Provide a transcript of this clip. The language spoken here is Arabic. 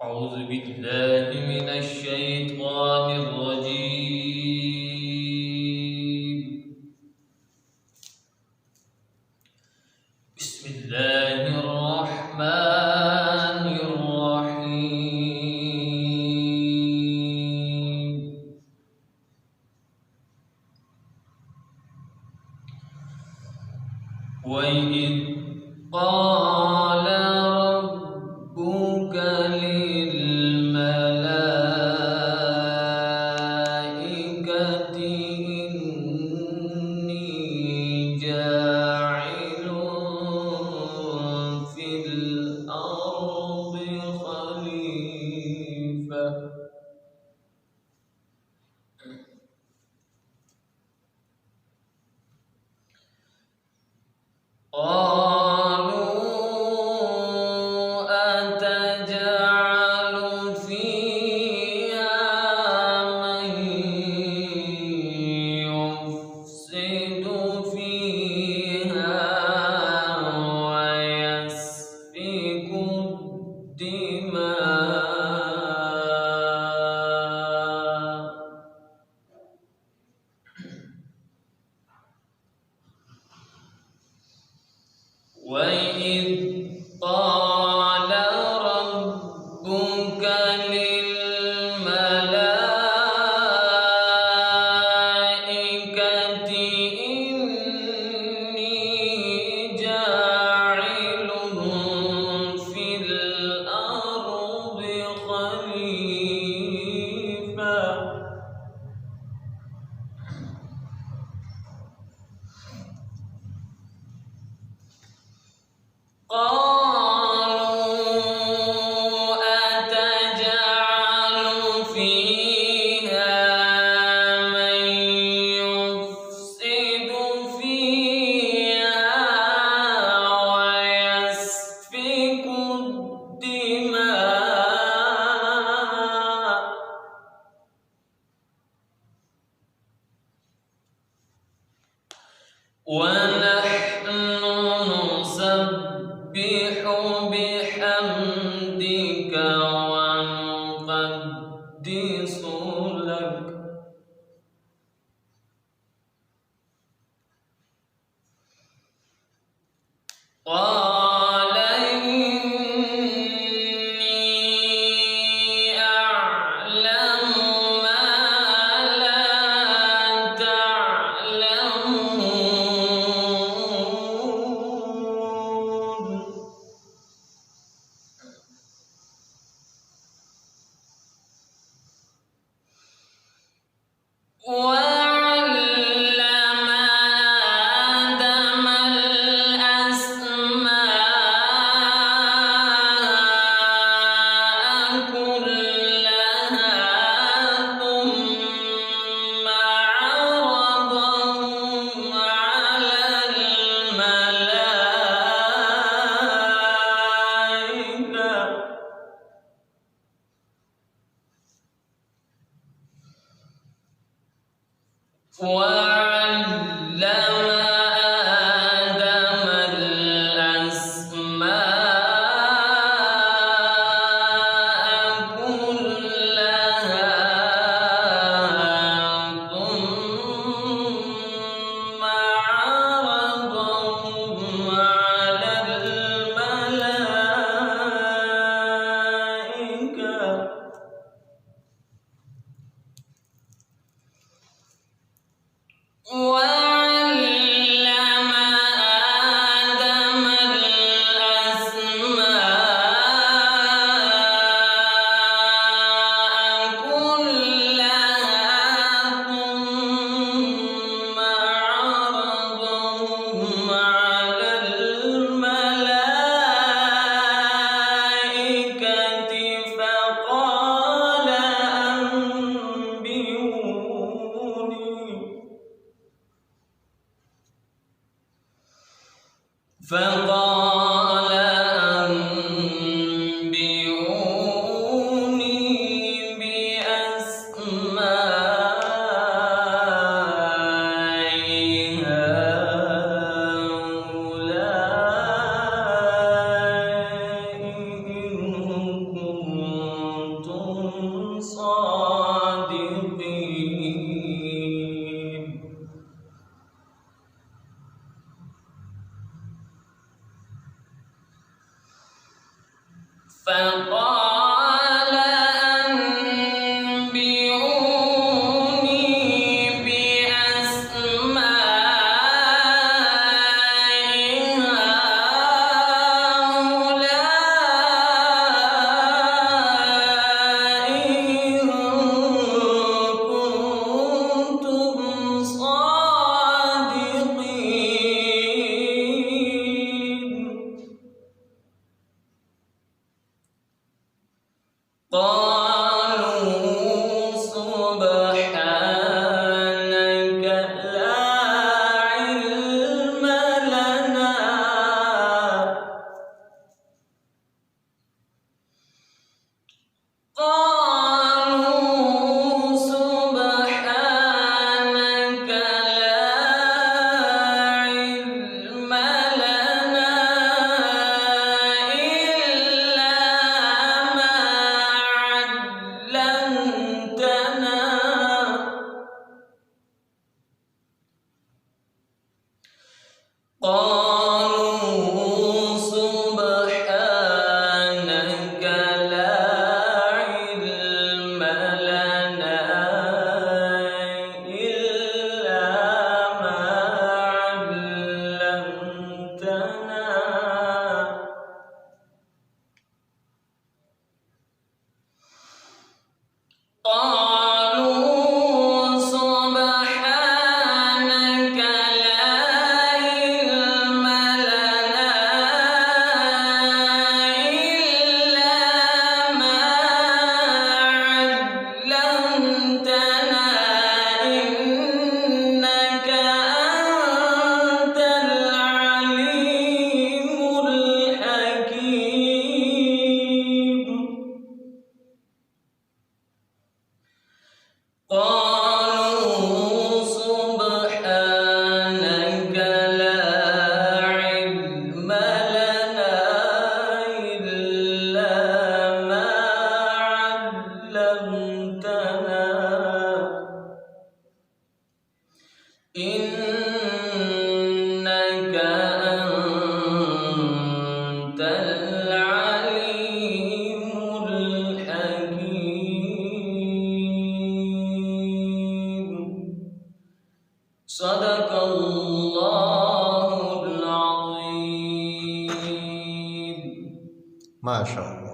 أعوذ بالله من الشيطان الرجيم. بسم الله الرحمن الرحيم. وإذ قال ربك للملائكة إني جاعل في الأرض خليفة قالوا أتجعل فيها من يفسد فيها ويسفك الدماء وإذ قال ربك للملائكة إني جاعل في الأرض خليفة قالوا أتجعل فيها من يفسد فيها ويسفك الدماء ونحن نسبح بحمدك ونقدس لك قال إني أعلم ما لا تعلمون وعلم آدم الأسماء كلها ثم عرضهم على الملائكة وعلم آدم الأسماء كلها ثم عرضهم على الملائكة فقال أنبئوني بأسماء هؤلاء إن كنتم صادقين. قالوا سبحانك لا علم لنا قالوا سبحانك لا علم لنا إلا ما علمتنا قالوا سبحانك لا علم لنا إلا ما علمتنا إنك أنت العليم الحكيم. قالوا سبحانك لا علم لنا إلا ما علمتنا إنك أنت العليم الحكيم. صدق الله العظيم. ما شاء الله.